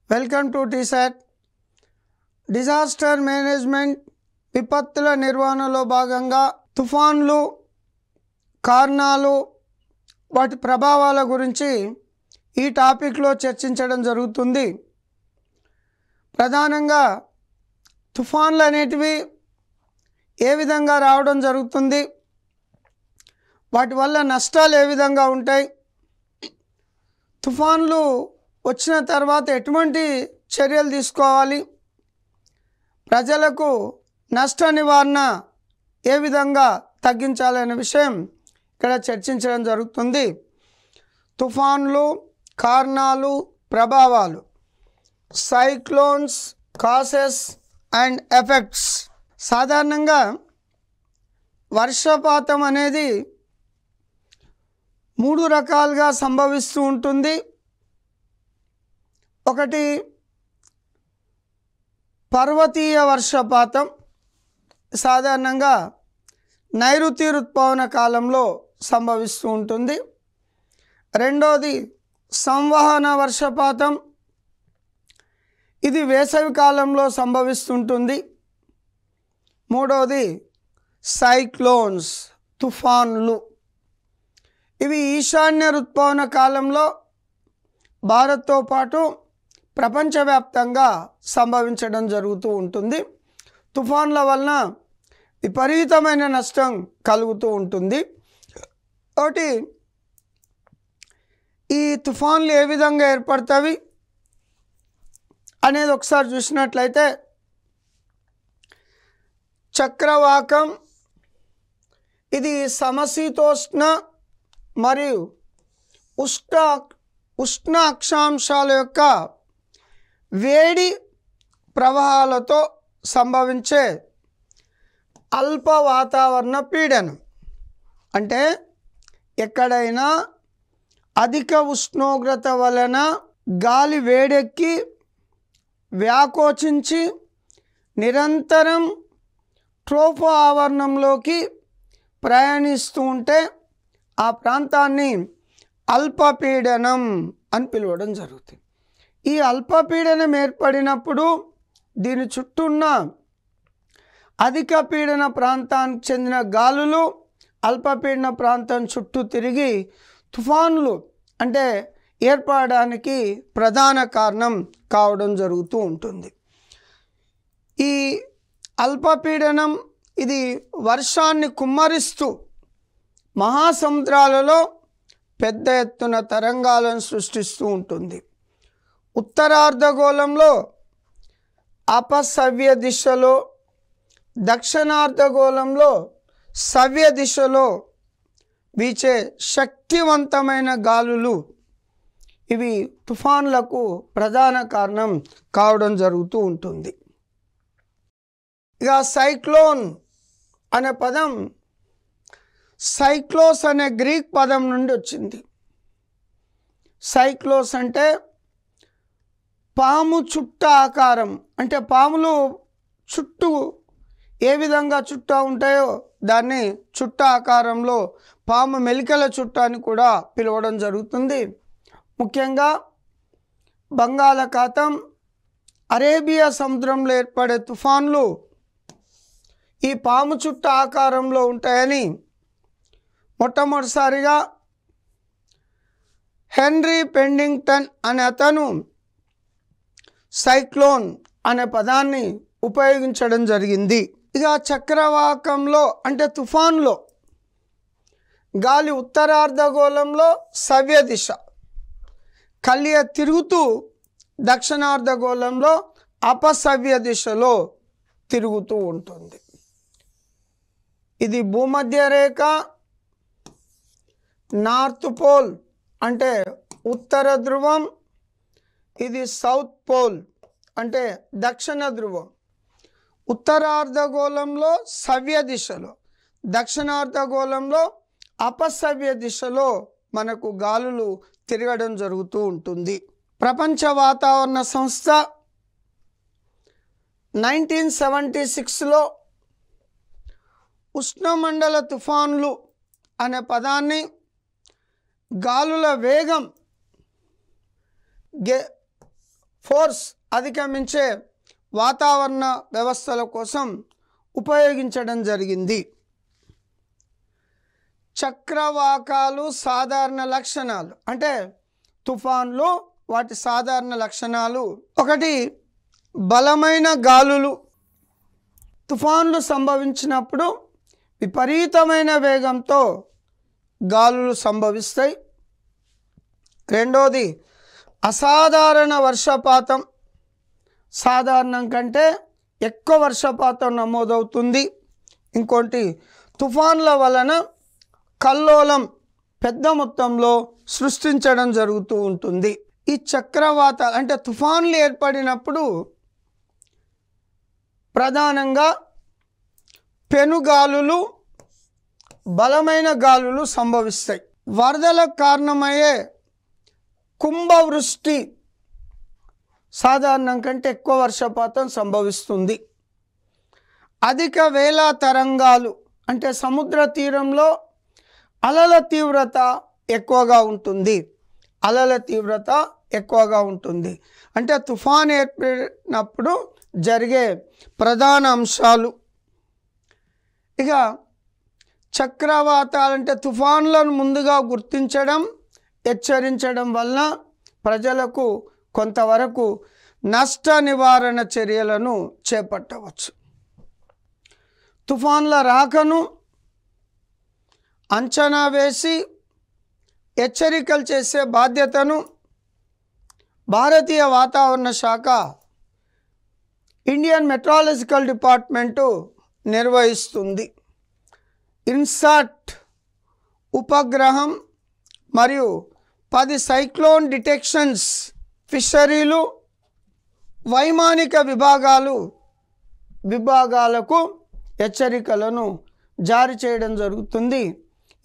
Welcome to T-SAT. Disaster management విపత్తుల నిర్వహణలో భాగంగా తుఫాన్లు, కారణాలు, వాటి ప్రభావాల గురించి ఈ టాపిక్లో చర్చించడం జరుగుతుంది. ప్రధానంగా తుఫాన్లు అనేటివి ఏ విధంగా రావడం జరుగుతుంది, వాటి వల్ల నష్టాలు ఏ విధంగా ఉంటాయి, తుఫాన్లు వచ్చిన తర్వాత ఎటువంటి చర్యలు తీసుకోవాలి, ప్రజలకు నష్ట నివారణ ఏ విధంగా తగ్గించాలనే విషయం ఇక్కడ చర్చించడం జరుగుతుంది. తుఫాన్లు, కారణాలు, ప్రభావాలు, సైక్లోన్స్, కాసెస్ అండ్ ఎఫెక్ట్స్. సాధారణంగా వర్షపాతం అనేది 3 రకాలుగా సంభవిస్తూ ఉంటుంది. ఒకటి పర్వతీయ వర్షపాతం, సాధారణంగా నైరుతి ఋతుపవన కాలంలో సంభవిస్తూ ఉంటుంది. రెండోది సంవహన వర్షపాతం, ఇది వేసవి కాలంలో సంభవిస్తుంటుంది. మూడోది సైక్లోన్స్, తుఫాన్లు, ఇవి ఈశాన్య ఋతుపవన కాలంలో భారత్తో పాటు ప్రపంచవ్యాప్తంగా సంభవించడం జరుగుతూ ఉంటుంది. తుఫాన్ల వలన విపరీతమైన నష్టం కలుగుతూ ఉంటుంది. ఒకటి ఈ తుఫాన్లు ఏ విధంగా ఏర్పడతాయి అనేది ఒకసారి చూసినట్లయితే, చక్రవాకం ఇది సమశీతోష్ణ మరియు ఉష్ణ అక్షాంశాల యొక్క వేడి ప్రవాహాలతో సంభవించే అల్ప వాతావరణ పీడనం. అంటే ఎక్కడైనా అధిక ఉష్ణోగ్రత వలన గాలి వేడెక్కి వ్యాకోచించి నిరంతరం ట్రోపో ఆవరణంలోకి ప్రయాణిస్తూ ఉంటే ఆ ప్రాంతాన్ని అల్పపీడనం అని పిలవడం జరుగుతుంది. ఈ అల్పపీడనం ఏర్పడినప్పుడు దీని చుట్టూ ఉన్న అధిక పీడన ప్రాంతానికి చెందిన గాలులు అల్పపీడన ప్రాంతం చుట్టూ తిరిగి తుఫానులు అంటే ఏర్పడడానికి ప్రధాన కారణం కావడం జరుగుతూ ఉంటుంది. ఈ అల్పపీడనం ఇది వర్షాన్ని కుమ్మరిస్తూ మహాసముద్రాలలో పెద్ద ఎత్తున తరంగాలను సృష్టిస్తూ ఉంటుంది. ఉత్తరార్ధగోళంలో అపసవ్య దిశలో, దక్షిణార్ధగోళంలో సవ్య దిశలో వీచే శక్తివంతమైన గాలులు ఇవి తుఫాన్లకు ప్రధాన కారణం కావడం జరుగుతూ ఉంటుంది. ఇక సైక్లోన్ అనే పదం సైక్లోస్ అనే గ్రీక్ పదం నుండి వచ్చింది. సైక్లోస్ అంటే పాము చుట్ట ఆకారం, అంటే పాములు చుట్టూ ఏ విధంగా చుట్టా ఉంటాయో దాన్ని చుట్ట ఆకారంలో పాము మెలికల చుట్ట అని కూడా పిలవడం జరుగుతుంది. ముఖ్యంగా బంగాళాఖాతం, అరేబియా సముద్రంలో ఏర్పడే తుఫాన్లు ఈ పాము చుట్ట ఆకారంలో ఉంటాయని మొట్టమొదటిసారిగా హెన్రీ పెండింగ్టన్ అనే అతను సైక్లోన్ అనే పదాన్ని ఉపయోగించడం జరిగింది. ఇక చక్రవాకంలో అంటే తుఫాన్లో గాలి ఉత్తరార్ధగోళంలో సవ్య దిశ కలియ తిరుగుతూ దక్షిణార్ధగోళంలో అపసవ్య దిశలో తిరుగుతూ ఉంటుంది. ఇది భూమధ్య రేఖ, నార్త్ పోల్ అంటే ఉత్తర ధ్రువం, ఇది సౌత్ పోల్ అంటే దక్షిణ ధ్రువం. ఉత్తరార్ధగోళంలో సవ్య దిశలో, దక్షిణార్ధగోళంలో అపసవ్య దిశలో మనకు గాలులు తిరగడం జరుగుతూ ఉంటుంది. ప్రపంచ వాతావరణ సంస్థ 1976లో ఉష్ణమండల తుఫాన్లు అనే పదాన్ని గాలుల వేగం ఫోర్స్ అధిగమించే వాతావరణ వ్యవస్థల కోసం ఉపయోగించడం జరిగింది. చక్రవాకాలు సాధారణ లక్షణాలు అంటే తుఫాన్లు వాటి సాధారణ లక్షణాలు. ఒకటి, బలమైన గాలులు. తుఫాన్లు సంభవించినప్పుడు విపరీతమైన వేగంతో గాలులు సంభవిస్తాయి. రెండోది, అసాధారణ వర్షపాతం. సాధారణం కంటే ఎక్కువ వర్షపాతం నమోదవుతుంది. ఇంకోటి, తుఫాన్ల వలన కల్లోలం పెద్ద మొత్తంలో సృష్టించడం జరుగుతూ ఉంటుంది. ఈ చక్రవాతాలు అంటే తుఫాన్లు ఏర్పడినప్పుడు ప్రధానంగా పెనుగాలులు, బలమైన గాలులు సంభవిస్తాయి. వరదలకు కారణమయ్యే కుంభవృష్టి సాధారణం కంటే ఎక్కువ వర్షపాతం సంభవిస్తుంది. అధిక వేళ తరంగాలు అంటే సముద్ర తీరంలో అలల తీవ్రత ఎక్కువగా ఉంటుంది. అలల తీవ్రత ఎక్కువగా ఉంటుంది. అంటే తుఫాన్ ఏర్పడినప్పుడు జరిగే ప్రధాన అంశాలు. ఇక చక్రవాతాలు అంటే తుఫాన్లను ముందుగా గుర్తించడం, హెచ్చరించడం వలన ప్రజలకు కొంతవరకు నష్ట నివారణ చర్యలను చేపట్టవచ్చు. తుఫాన్ల రాకను అంచనా వేసి హెచ్చరికలు చేసే బాధ్యతను భారతీయ వాతావరణ శాఖ ఇండియన్ మెట్రాలజికల్ డిపార్ట్మెంటు నిర్వహిస్తుంది. ఇన్సాట్ ఉపగ్రహం మరియు 10 సైక్లోన్ డిటెక్షన్స్ ఫిషరీలు వైమానిక విభాగాలకు హెచ్చరికలను జారీ చేయడం జరుగుతుంది.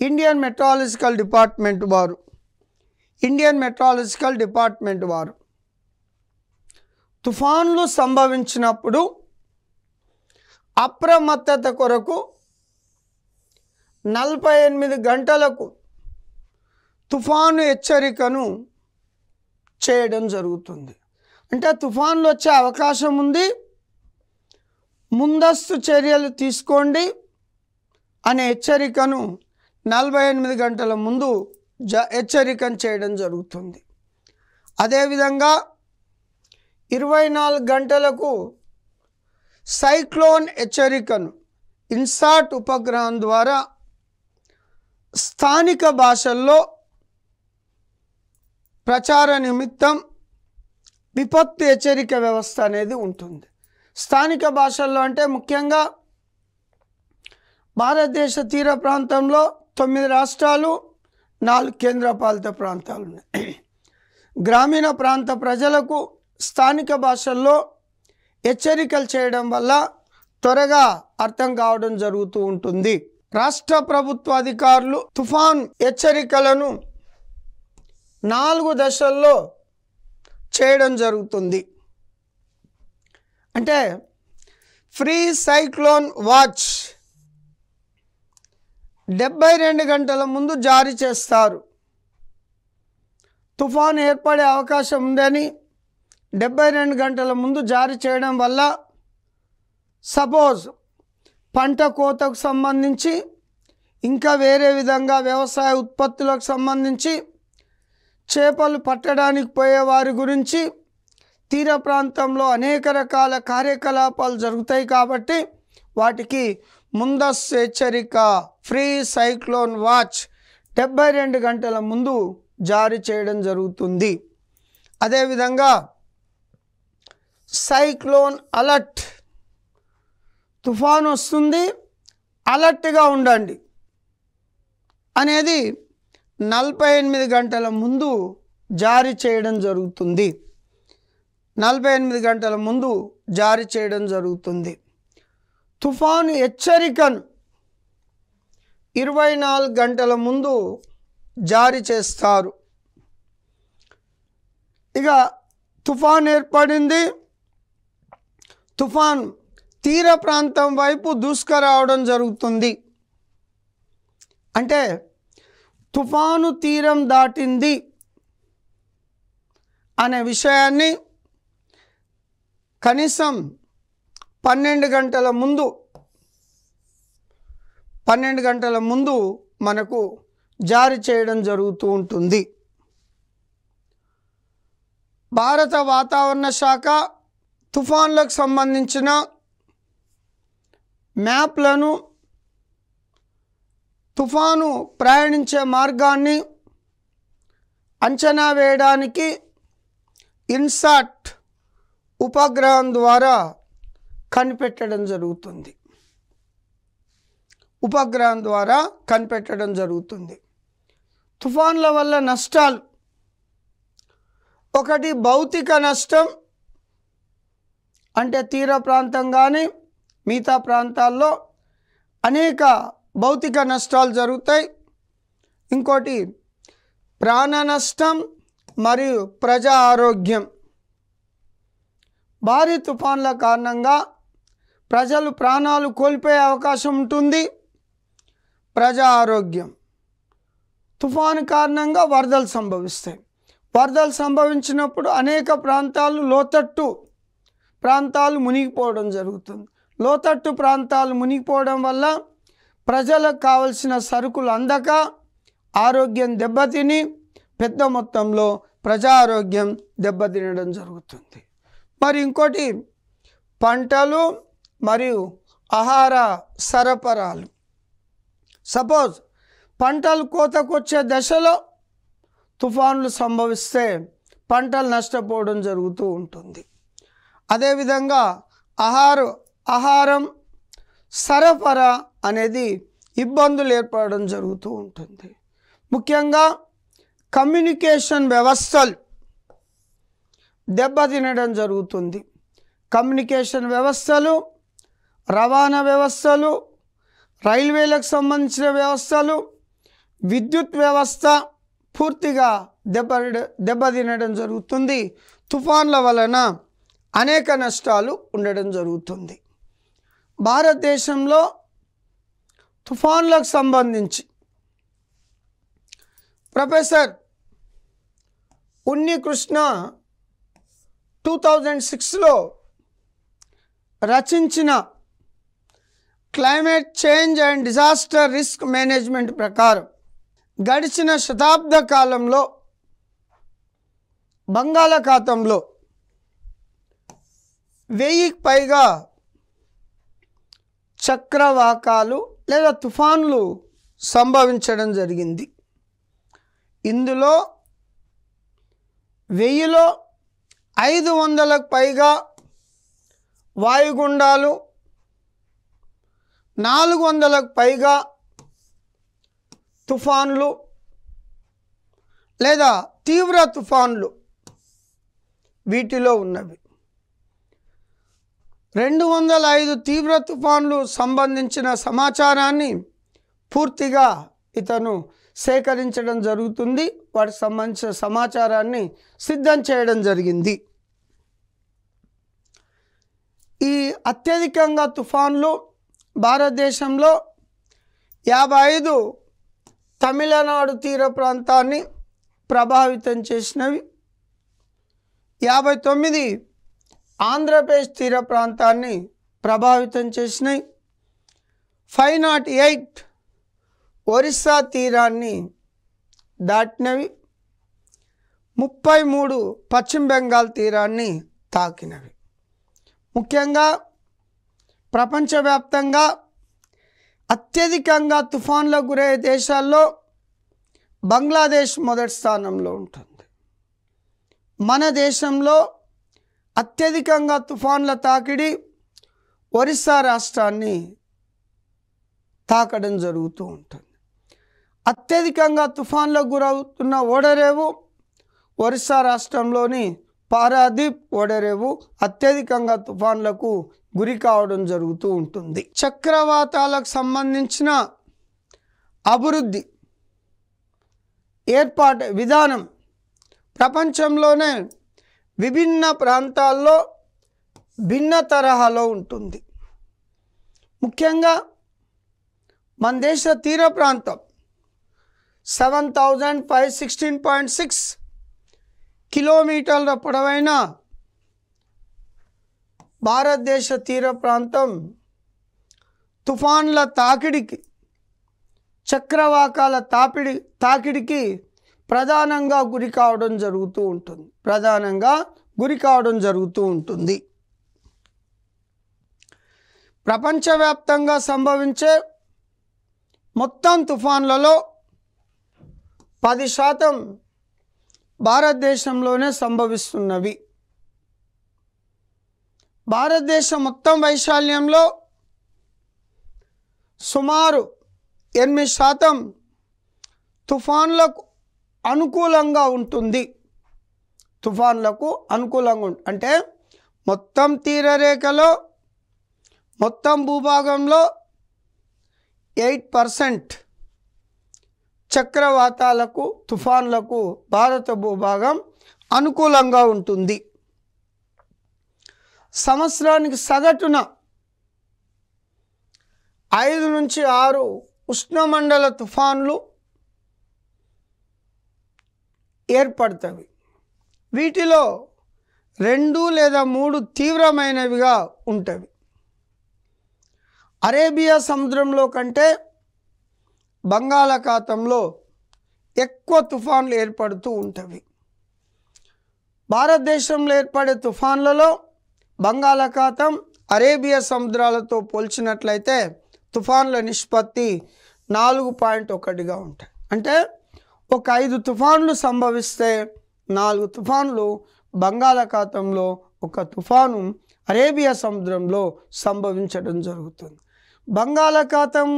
ఇండియన్ మెట్రాలజికల్ డిపార్ట్మెంట్ వారు తుఫాన్లు సంభవించినప్పుడు అప్రమత్తత కొరకు 48 గంటలకు తుఫాను హెచ్చరికను చేయడం జరుగుతుంది. అంటే తుఫాన్లు వచ్చే అవకాశం ఉంది, ముందస్తు చర్యలు తీసుకోండి అనే హెచ్చరికను 48 గంటల ముందు హెచ్చరికను చేయడం జరుగుతుంది. అదేవిధంగా 24 గంటలకు సైక్లోన్ హెచ్చరికను ఇన్సాట్ ఉపగ్రహం ద్వారా స్థానిక భాషల్లో ప్రచార నిమిత్తం విపత్తు హెచ్చరిక వ్యవస్థ అనేది ఉంటుంది. స్థానిక భాషల్లో అంటే ముఖ్యంగా భారతదేశ తీర ప్రాంతంలో 9 రాష్ట్రాలు, 4 కేంద్రపాలిత ప్రాంతాలు ఉన్నాయి. గ్రామీణ ప్రాంత ప్రజలకు స్థానిక భాషల్లో హెచ్చరికలు చేయడం వల్ల త్వరగా అర్థం కావడం జరుగుతూ ఉంటుంది. రాష్ట్ర ప్రభుత్వ అధికారులు తుఫాన్ హెచ్చరికలను 4 దశల్లో చేయడం జరుగుతుంది. అంటే ఫ్రీ సైక్లోన్ వాచ్ 72 గంటల ముందు జారీ చేస్తారు. తుఫాన్ ఏర్పడే అవకాశం ఉందని 72 గంటల ముందు జారీ చేయడం వల్ల సపోజ్ పంట కోతకు సంబంధించి ఇంకా వేరే విధంగా వ్యవసాయ ఉత్పత్తులకు సంబంధించి చేపలు పట్టడానికి పోయే వారి గురించి తీర ప్రాంతంలో అనేక రకాల కార్యకలాపాలు జరుగుతాయి కాబట్టి వాటికి ముందస్తు హెచ్చరిక ఫ్రీ సైక్లోన్ వాచ్ 72 గంటల ముందు జారీ చేయడం జరుగుతుంది. అదేవిధంగా సైక్లోన్ అలర్ట్, తుఫాన్ వస్తుంది అలర్ట్గా ఉండండి అనేది 48 గంటల ముందు జారీ చేయడం జరుగుతుంది. 48 గంటల ముందు జారీ చేయడం జరుగుతుంది. తుఫాను హెచ్చరికను 24 గంటల ముందు జారీ చేస్తారు. ఇక తుఫాన్ ఏర్పడింది, తుఫాన్ తీర ప్రాంతం వైపు దూసుకురావడం జరుగుతుంది. అంటే తుఫాను తీరం దాటింది అనే విషయాన్ని కనీసం 12 గంటల ముందు మనకు జారీ చేయడం జరుగుతూ ఉంటుంది. భారత వాతావరణ శాఖ తుఫాన్లకు సంబంధించిన మ్యాప్లను, తుఫాను ప్రయాణించే మార్గాన్ని అంచనా వేయడానికి ఇన్సాట్ ఉపగ్రహం ద్వారా కనిపెట్టడం జరుగుతుంది. తుఫాన్ల వల్ల నష్టాలు: ఒకటి భౌతిక నష్టం, అంటే తీర ప్రాంతం కానీ మిగతా ప్రాంతాల్లో అనేక భౌతిక నష్టాలు జరుగుతాయి. ఇంకోటి ప్రాణ నష్టం మరియు ప్రజా ఆరోగ్యం. భారీ తుఫాన్ల కారణంగా ప్రజలు ప్రాణాలు కోల్పోయే అవకాశం ఉంటుంది. ప్రజా ఆరోగ్యం: తుఫాను కారణంగా వరదలు సంభవిస్తాయి. వరదలు సంభవించినప్పుడు అనేక ప్రాంతాలు, లోతట్టు ప్రాంతాలు మునిగిపోవడం జరుగుతుంది. లోతట్టు ప్రాంతాలు మునిగిపోవడం వల్ల ప్రజలకు కావలసిన సరుకులు అందక ఆరోగ్యం దెబ్బతిని పెద్ద మొత్తంలో ప్రజా ఆరోగ్యం దెబ్బతినడం జరుగుతుంది. మరి ఇంకోటి పంటలు మరియు ఆహార సరఫరాలు. సపోజ్ పంటలు కోతకొచ్చే దశలో తుఫాన్లు సంభవిస్తే పంటలు నష్టపోవడం జరుగుతూ ఉంటుంది. అదేవిధంగా ఆహారం సరఫరా అనేది ఇబ్బందులు ఏర్పడడం జరుగుతూ ఉంటుంది. ముఖ్యంగా కమ్యూనికేషన్ వ్యవస్థలు దెబ్బతినడం జరుగుతుంది. కమ్యూనికేషన్ వ్యవస్థలు, రవాణా వ్యవస్థలు, రైల్వేలకు సంబంధించిన వ్యవస్థలు, విద్యుత్ వ్యవస్థ పూర్తిగా దెబ్బతినడం జరుగుతుంది. తుఫాన్ల వలన అనేక నష్టాలు ఉండడం జరుగుతుంది. భారతదేశంలో తుఫాన్లకు సంబంధించి ప్రొఫెసర్ ఉన్నికృష్ణ 2006లో రచించిన climate change and disaster risk management ప్రకారం గడిచిన శతాబ్ద కాలంలో బంగాళాఖాతంలో 1000కి పైగా చక్రవాకాలు లేదా తుఫాన్లు సంభవించడం జరిగింది. ఇందులో 1000లో 500లకు పైగా వాయుగుండాలు, 400లకు పైగా తుఫాన్లు లేదా తీవ్ర తుఫాన్లు వీటిలో ఉన్నవి. 205 తీవ్ర తుఫాన్లు సంబంధించిన సమాచారాన్ని పూర్తిగా ఇతను సేకరించడం జరుగుతుంది. వాటికి సంబంధించిన సమాచారాన్ని సిద్ధం చేయడం జరిగింది. ఈ అత్యధికంగా తుఫాన్లు భారతదేశంలో 55 తమిళనాడు తీర ప్రాంతాన్ని ప్రభావితం చేసినవి, 59 ఆంధ్రప్రదేశ్ తీర ప్రాంతాన్ని ప్రభావితం చేసినాయి, 508 ఒరిస్సా తీరాన్ని దాటినవి, 33 పశ్చిమ బెంగాల్ తీరాన్ని తాకినవి. ముఖ్యంగా ప్రపంచవ్యాప్తంగా అత్యధికంగా తుఫాన్లకు గురయ్యే దేశాల్లో బంగ్లాదేశ్ మొదటి స్థానంలో ఉంటుంది. మన దేశంలో అత్యధికంగా తుఫాన్ల తాకిడి ఒరిస్సా రాష్ట్రాన్ని తాకడం జరుగుతూ ఉంటుంది. అత్యధికంగా తుఫాన్లకు గురవుతున్న ఓడరేవు ఒరిస్సా రాష్ట్రంలోని పారాదీప్ ఓడరేవు అత్యధికంగా తుఫాన్లకు గురి కావడం జరుగుతూ ఉంటుంది. చక్రవాతాలకు సంబంధించిన అభివృద్ధి ఏర్పాటు విధానం ప్రపంచంలోనే విభిన్న ప్రాంతాల్లో భిన్న తరహాలో ఉంటుంది. ముఖ్యంగా మన దేశ తీర ప్రాంతం 7516.6 కిలోమీటర్ల పొడవైన భారతదేశ తీర ప్రాంతం తుఫాన్ల తాకిడికి, చక్రవాకాల తాకిడికి ప్రధానంగా గురి కావడం జరుగుతూ ఉంటుంది. ప్రపంచవ్యాప్తంగా సంభవించే మొత్తం తుఫాన్లలో 10% భారతదేశంలోనే సంభవిస్తున్నవి. భారతదేశం మొత్తం వైశాల్యంలో సుమారు 8% తుఫాన్లకు అనుకూలంగా ఉంటుంది. అంటే మొత్తం తీరరేఖలో, మొత్తం భూభాగంలో 8% చక్రవాతాలకు, తుఫాన్లకు భారత భూభాగం అనుకూలంగా ఉంటుంది. సంవత్సరానికి సగటున 5 నుంచి 6 ఉష్ణమండల తుఫాన్లు ఏర్పడతాయి. వీటిలో 2 లేదా 3 తీవ్రమైనవిగా ఉంటాయి. అరేబియా సముద్రంలో కంటే బంగాళాఖాతంలో ఎక్కువ తుఫాన్లు ఏర్పడుతూ ఉంటాయి. భారతదేశంలో ఏర్పడే తుఫాన్లలో బంగాళాఖాతం, అరేబియా సముద్రాలతో పోల్చినట్లయితే తుఫాన్ల నిష్పత్తి 4.1గా ఉంటాయి. అంటే ఒక 5 తుఫాన్లు సంభవిస్తే 4 తుఫాన్లు బంగాళాఖాతంలో, 1 తుఫాను అరేబియా సముద్రంలో సంభవించడం జరుగుతుంది. బంగాళాఖాతం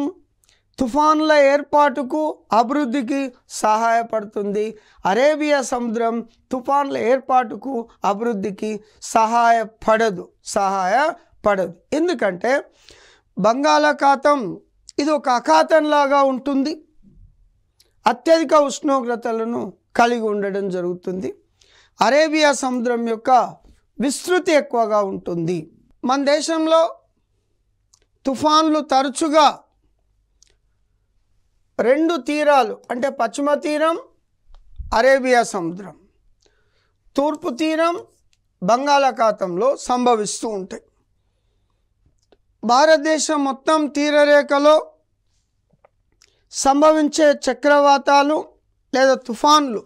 తుఫాన్ల ఏర్పాటుకు, అభివృద్ధికి సహాయపడుతుంది. అరేబియా సముద్రం తుఫాన్ల ఏర్పాటుకు, అభివృద్ధికి సహాయపడదు. ఎందుకంటే బంగాళాఖాతం ఇది ఒక అఖాతంలాగా ఉంటుంది. అత్యధిక ఉష్ణోగ్రతలను కలిగి ఉండడం జరుగుతుంది. అరేబియా సముద్రం యొక్క విస్తృతి ఎక్కువగా ఉంటుంది. మన దేశంలో తుఫాన్లు తరచుగా 2 తీరాలు, అంటే పశ్చిమ తీరం అరేబియా సముద్రం, తూర్పు తీరం బంగాళాఖాతంలో సంభవిస్తూ ఉంటాయి. భారతదేశం మొత్తం తీరరేఖలో సంభవించే చక్రవాతాలు లేదా తుఫాన్లు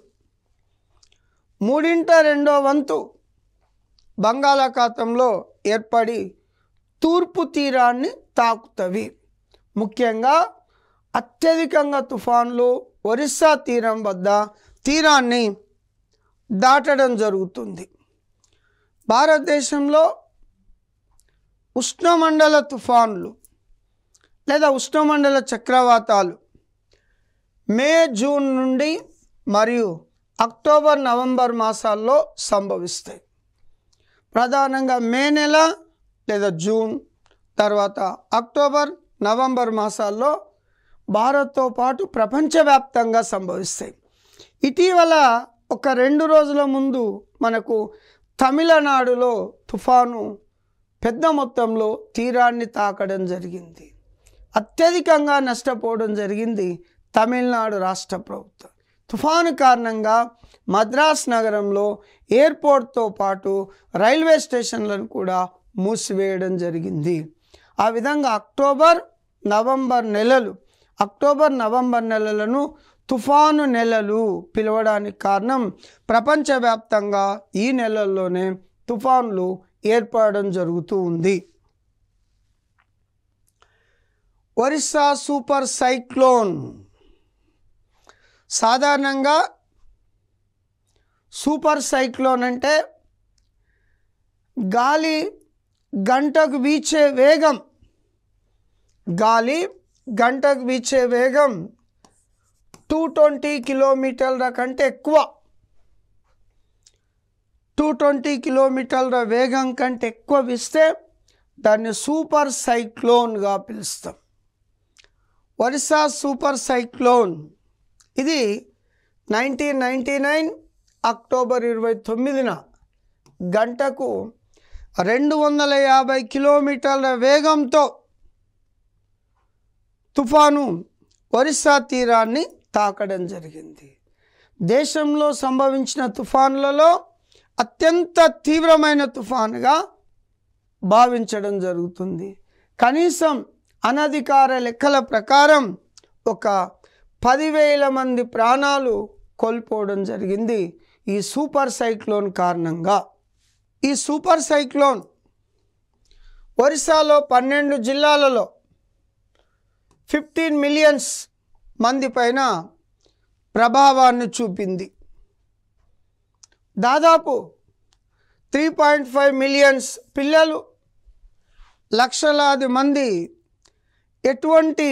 3/2 వంతు బంగాళాఖాతంలో ఏర్పడి తూర్పు తీరాన్ని తాకుతవి. ముఖ్యంగా అత్యధికంగా తుఫాన్లు ఒరిస్సా తీరం వద్ద తీరాన్ని దాటడం జరుగుతుంది. భారతదేశంలో ఉష్ణమండల తుఫాన్లు లేదా ఉష్ణమండల చక్రవాతాలు మే, జూన్ నుండి మరియు అక్టోబర్, నవంబర్ మాసాల్లో సంభవిస్తాయి. ప్రధానంగా మే నెల లేదా జూన్, తర్వాత అక్టోబర్, నవంబర్ మాసాల్లో భారత్తో పాటు ప్రపంచవ్యాప్తంగా సంభవిస్తాయి. ఇటీవల ఒక 2 రోజుల ముందు మనకు తమిళనాడులో తుఫాను పెద్ద మొత్తంలో తీరాన్ని తాకడం జరిగింది. అత్యధికంగా నష్టపోవడం జరిగింది తమిళనాడు రాష్ట్ర ప్రభుత్వం. తుఫాను కారణంగా మద్రాస్ నగరంలో ఎయిర్పోర్ట్తో పాటు రైల్వే స్టేషన్లను కూడా మూసివేయడం జరిగింది. ఆ విధంగా అక్టోబర్, నవంబర్ నెలలను తుఫాను నెలలు పిలవడానికి కారణం ప్రపంచవ్యాప్తంగా ఈ నెలల్లోనే తుఫాన్లు ఏర్పడడం జరుగుతూ ఉంది. Orissa super cyclone. సాధారణంగా సూపర్ సైక్లోన్ అంటే గాలి గంటకు వీచే వేగం 220 కిలోమీటర్ల కంటే ఎక్కువ. 220 కిలోమీటర్ల వేగం కంటే ఎక్కువ వీస్తే దాన్ని సూపర్ సైక్లోన్గా పిలుస్తాం. ఒరిస్సా సూపర్ సైక్లోన్ ఇది 1999 అక్టోబర్ 29న గంటకు 250 కిలోమీటర్ల వేగంతో తుఫాను ఒరిస్సా తీరాన్ని తాకడం జరిగింది. దేశంలో సంభవించిన తుఫానులలో అత్యంత తీవ్రమైన తుఫానుగా భావించడం జరుగుతుంది. కనీసం అనధికార లెక్కల ప్రకారం ఒక 10,000 మంది ప్రాణాలు కోల్పోవడం జరిగింది ఈ సూపర్ సైక్లోన్ కారణంగా. ఈ సూపర్ సైక్లోన్ ఒరిస్సాలో 12 జిల్లాలలో 15 మిలియన్స్ మంది పైన ప్రభావాన్ని చూపింది. దాదాపు 3.5 మిలియన్స్ పిల్లలు, లక్షలాది మంది ఎటువంటి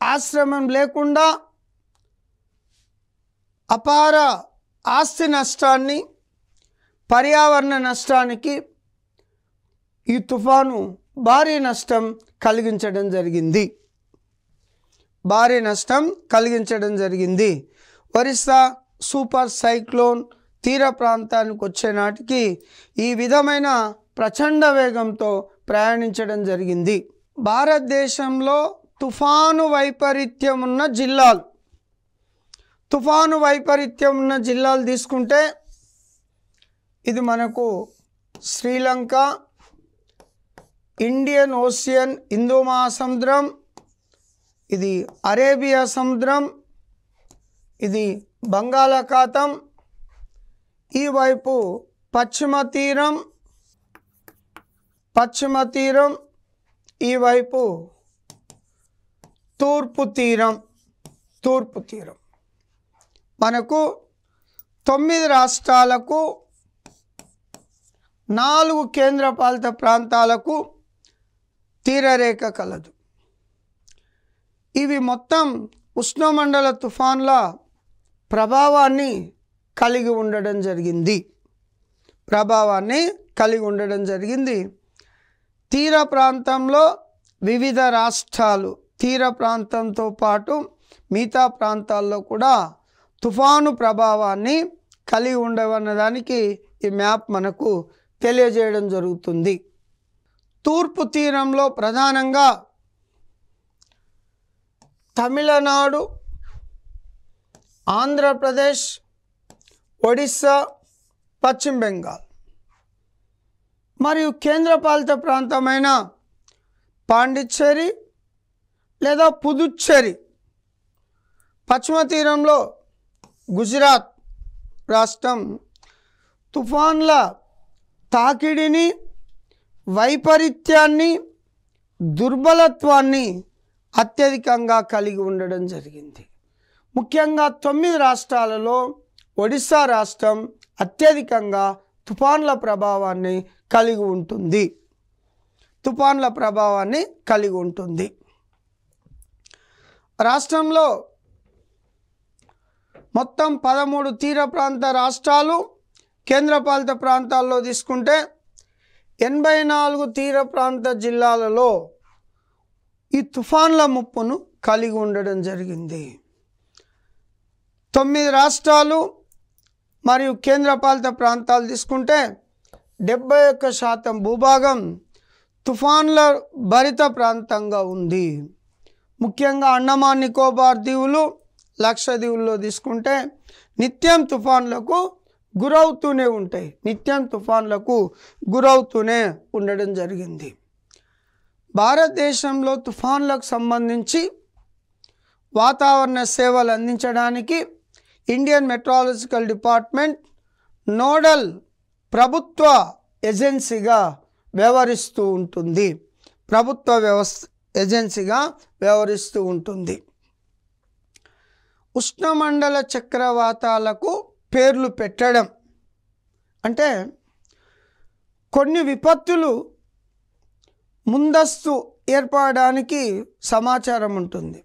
ఆశ్రమం లేకుండా అపార ఆస్తి నష్టాన్ని, పర్యావరణ నష్టానికి ఈ తుఫాను భారీ నష్టం కలిగించడం జరిగింది. ఒరిస్సా సూపర్ సైక్లోన్ తీర ప్రాంతానికి వచ్చే నాటికి ఈ విధమైన ప్రచండ వేగంతో ప్రయాణించడం జరిగింది. భారతదేశంలో తుఫాను వైపరీత్యం ఉన్న జిల్లాలు తీసుకుంటే ఇది మనకు శ్రీలంక, ఇండియన్ ఓషియన్, హిందూ మహాసముద్రం, ఇది అరేబియా సముద్రం, ఇది బంగాళాఖాతం, ఈ వైపు పశ్చిమ తీరం, ఈ వైపు తూర్పు తీరం. మనకు 9 రాష్ట్రాలకు 4 కేంద్రపాలిత ప్రాంతాలకు తీరరేఖ కలదు. ఇవి మొత్తం ఉష్ణమండల తుఫాన్ల ప్రభావాన్ని కలిగి ఉండడం జరిగింది. తీర ప్రాంతంలో వివిధ రాష్ట్రాలు, తీర ప్రాంతంతో పాటు మిగతా ప్రాంతాల్లో కూడా తుఫాను ప్రభావాన్ని కలిగి ఉండవన్నదానికి ఈ మ్యాప్ మనకు తెలియజేయడం జరుగుతుంది. తూర్పు తీరంలో ప్రధానంగా తమిళనాడు, ఆంధ్రప్రదేశ్, ఒడిస్సా, పశ్చిమ బెంగాల్ మరియు కేంద్రపాలిత ప్రాంతమైన పాండిచ్చేరి లేదా పుదుచ్చేరి, పశ్చిమ తీరంలో గుజరాత్ రాష్ట్రం తుఫాన్ల తాకిడిని, వైపరీత్యాన్ని, దుర్బలత్వాన్ని అత్యధికంగా కలిగి ఉండడం జరిగింది. ముఖ్యంగా 9 రాష్ట్రాలలో ఒడిస్సా రాష్ట్రం అత్యధికంగా తుఫాన్ల ప్రభావాన్ని కలిగి ఉంటుంది. రాష్ట్రంలో మొత్తం 13 తీర ప్రాంత రాష్ట్రాలు, కేంద్రపాలిత ప్రాంతాల్లో తీసుకుంటే 84 తీర ప్రాంత జిల్లాలలో ఈ తుఫాన్ల ముప్పును కలిగి ఉండడం జరిగింది. 9 రాష్ట్రాలు మరియు కేంద్రపాలిత ప్రాంతాలు తీసుకుంటే 71% భూభాగం తుఫాన్ల భరిత ప్రాంతంగా ఉంది. ముఖ్యంగా అండమాన్ నికోబార్ దీవులు, లక్షద్వీపుల్లో తీసుకుంటే నిత్యం తుఫాన్లకు గురవుతూనే ఉండడం జరిగింది. భారతదేశంలో తుఫాన్లకు సంబంధించి వాతావరణ సేవలు అందించడానికి ఇండియన్ మెట్రాలజికల్ డిపార్ట్మెంట్ నోడల్ ప్రభుత్వ ఏజెన్సీగా వ్యవహరిస్తూ ఉంటుంది. ఉష్ణమండల చక్రవాతాలకు పేర్లు పెట్టడం అంటే కొన్ని విపత్తులు ముందస్తు ఏర్పడడానికి సమాచారం ఉంటుంది,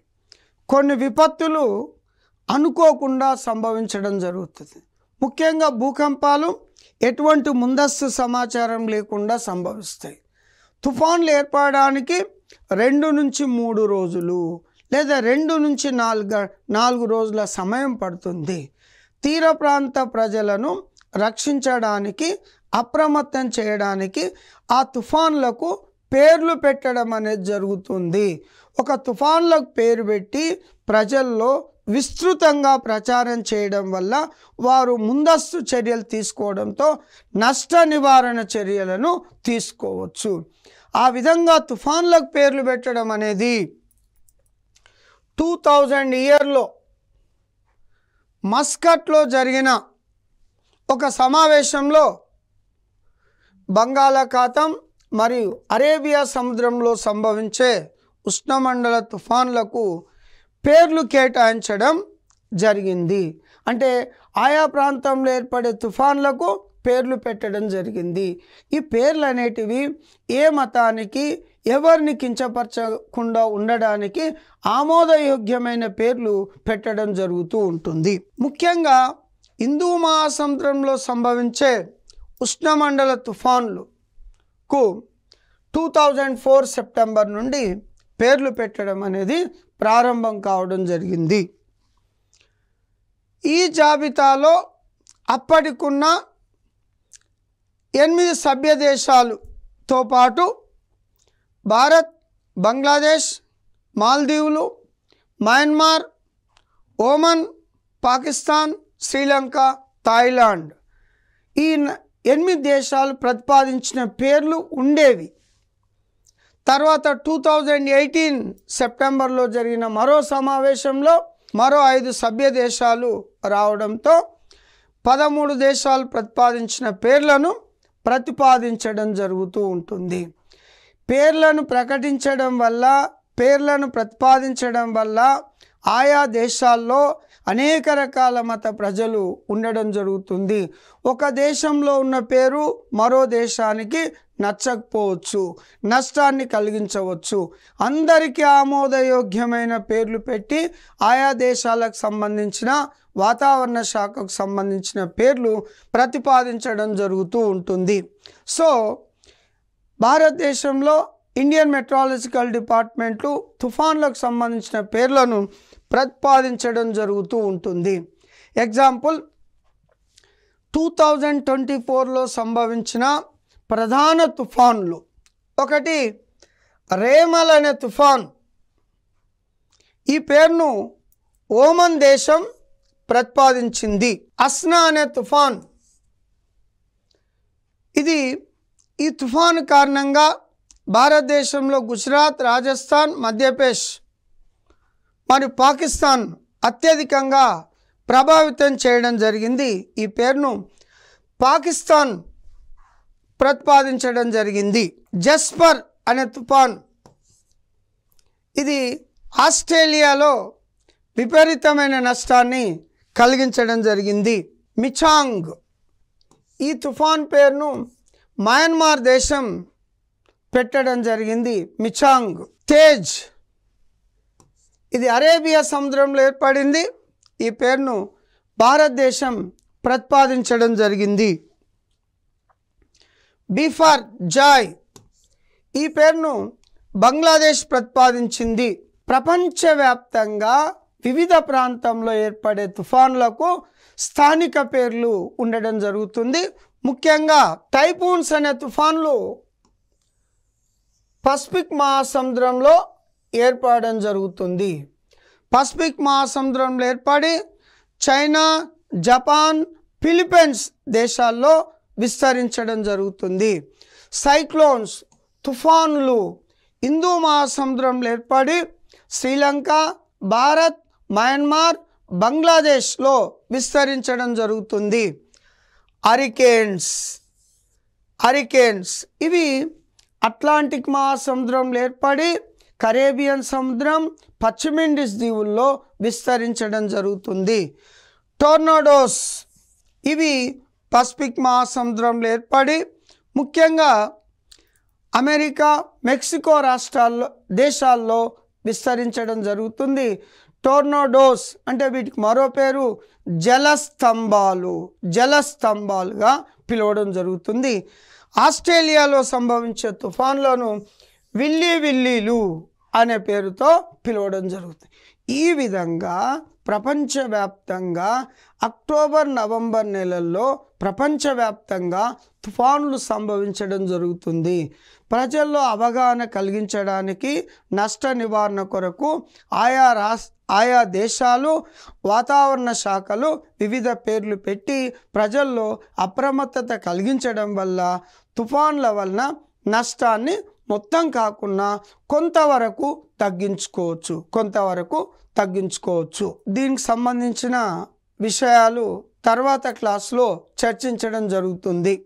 కొన్ని విపత్తులు అనుకోకుండా సంభవించడం జరుగుతుంది. ముఖ్యంగా భూకంపాలు ఎటువంటి ముందస్తు సమాచారం లేకుండా సంభవిస్తాయి. తుఫాన్లు ఏర్పడడానికి 2 నుంచి 3 రోజులు లేదా 2 నుంచి 4 రోజుల సమయం పడుతుంది. తీర ప్రాంత ప్రజలను రక్షించడానికి, అప్రమత్తం చేయడానికి ఆ తుఫాన్లకు పేర్లు పెట్టడం అనేది జరుగుతుంది. ఒక తుఫాన్లకు పేరు పెట్టి ప్రజల్లో విస్తృతంగా ప్రచారం చేయడం వల్ల వారు ముందస్తు చర్యలు తీసుకోవడంతో నష్ట నివారణ చర్యలను తీసుకోవచ్చు. ఆ విధంగా తుఫాన్లకు పేర్లు పెట్టడం అనేది 2000 ఇయర్లో మస్కట్లో జరిగిన ఒక సమావేశంలో బంగాళాఖాతం మరియు అరేబియా సముద్రంలో సంభవించే ఉష్ణమండల తుఫాన్లకు పేర్లు కేటాయించడం జరిగింది. అంటే ఆయా ప్రాంతంలో ఏర్పడే తుఫాన్లకు పేర్లు పెట్టడం జరిగింది. ఈ పేర్లు అనేటివి ఏ మతానికి ఎవరిని కించపరచకుండా ఉండడానికి ఆమోదయోగ్యమైన పేర్లు పెట్టడం జరుగుతూ ఉంటుంది. ముఖ్యంగా హిందూ మహాసముద్రంలో సంభవించే ఉష్ణమండల తుఫాన్లకు 2004 సెప్టెంబర్ నుండి పేర్లు పెట్టడం అనేది ప్రారంభం కావడం జరిగింది. ఈ జాబితాలో అప్పటికున్న 8 సభ్య దేశాలతో పాటు భారత్, బంగ్లాదేశ్, మాల్దీవులు, మయన్మార్, ఓమన్, పాకిస్తాన్, శ్రీలంక, థాయిలాండ్ ఈ 8 దేశాలు ప్రతిపాదించిన పేర్లు ఉండేవి. తర్వాత 2018 సెప్టెంబర్లో జరిగిన మరో సమావేశంలో మరో 5 సభ్య దేశాలు రావడంతో 13 దేశాలు ప్రతిపాదించిన పేర్లను ప్రతిపాదించడం జరుగుతూ ఉంటుంది. పేర్లను ప్రకటించడం వల్ల, పేర్లను ప్రతిపాదించడం వల్ల ఆయా దేశాల్లో అనేక రకాల మత ప్రజలు ఉండడం జరుగుతుంది. ఒక దేశంలో ఉన్న పేరు మరో దేశానికి నచ్చకపోవచ్చు, నష్టాన్ని కలిగించవచ్చు. అందరికీ ఆమోదయోగ్యమైన పేర్లు పెట్టి ఆయా దేశాలకు సంబంధించిన వాతావరణ శాఖకు సంబంధించిన పేర్లు ప్రతిపాదించడం జరుగుతూ ఉంటుంది. సో భారతదేశంలో ఇండియన్ మెట్రాలజికల్ డిపార్ట్మెంట్లు తుఫాన్లకు సంబంధించిన పేర్లను ప్రతిపాదించడం జరుగుతూ ఉంటుంది. ఎగ్జాంపుల్ 2024లో సంభవించిన ప్రధాన తుఫాన్లు, ఒకటి రేమల్ అనే తుఫాన్. ఈ పేరును ఓమన్ దేశం ప్రతిపాదించింది. అస్నా అనే తుఫాన్, ఈ తుఫాను కారణంగా భారతదేశంలో గుజరాత్, రాజస్థాన్, మధ్యప్రదేశ్ మరియు పాకిస్తాన్ అత్యధికంగా ప్రభావితం చేయడం జరిగింది. ఈ పేరును పాకిస్తాన్ ప్రతిపాదించడం జరిగింది. జస్పర్ అనే తుఫాన్, ఇది ఆస్ట్రేలియాలో విపరీతమైన నష్టాన్ని కలిగించడం జరిగింది. మిచాంగ్, ఈ తుఫాన్ పేరును మయన్మార్ దేశం పెట్టడం జరిగింది. మిచాంగ్. తేజ్, ఇది అరేబియా సముద్రంలో ఏర్పడింది. ఈ పేరును భారతదేశం ప్రతిపాదించడం జరిగింది. బిఫర్ జాయ్, ఈ పేరును బంగ్లాదేశ్ ప్రతిపాదించింది. ప్రపంచవ్యాప్తంగా వివిధ ప్రాంతంలో ఏర్పడే తుఫాన్లకు స్థానిక పేర్లు ఉండడం జరుగుతుంది. ముఖ్యంగా టైఫూన్స్ అనే తుఫాన్లు పసిఫిక్ మహాసముద్రంలో ఏర్పడడం జరుగుతుంది. పసిఫిక్ మహాసముద్రంలో ఏర్పడి చైనా, జపాన్, ఫిలిప్పీన్స్ దేశాల్లో విస్తరించడం జరుగుతుంది. సైక్లోన్స్, తుఫాన్లు హిందూ మహాసముద్రంలో ఏర్పడి శ్రీలంక, భారత్, మయన్మార్, బంగ్లాదేశ్లో విస్తరించడం జరుగుతుంది. హరికేన్స్ ఇవి అట్లాంటిక్ మహాసముద్రంలో ఏర్పడి కరేబియన్ సముద్రం, పశ్చిమ ఇండీస్ దీవుల్లో విస్తరించడం జరుగుతుంది. టోర్నాడోస్, ఇవి పసిఫిక్ మహాసముద్రంలో ఏర్పడి ముఖ్యంగా అమెరికా, మెక్సికో దేశాల్లో విస్తరించడం జరుగుతుంది. టోర్నాడోస్ అంటే వీటికి మరో పేరు జలస్తంభాలుగా పిలవడం జరుగుతుంది. ఆస్ట్రేలియాలో సంభవించే తుఫాన్లను విల్లీలు అనే పేరుతో పిలవడం జరుగుతుంది. ఈ విధంగా ప్రపంచవ్యాప్తంగా అక్టోబర్, నవంబర్ నెలల్లో ప్రపంచవ్యాప్తంగా తుఫాన్లు సంభవించడం జరుగుతుంది. ప్రజల్లో అవగాహన కలిగించడానికి, నష్ట నివారణ కొరకు ఆయా దేశాలు, వాతావరణ శాఖలు వివిధ పేర్లు పెట్టి ప్రజల్లో అప్రమత్తత కలిగించడం వల్ల తుఫాన్ల వలన నష్టాన్ని మొత్తం కాకుండా కొంతవరకు తగ్గించుకోవచ్చు. దీనికి సంబంధించిన విషయాలు తర్వాత క్లాస్లో చర్చించడం జరుగుతుంది.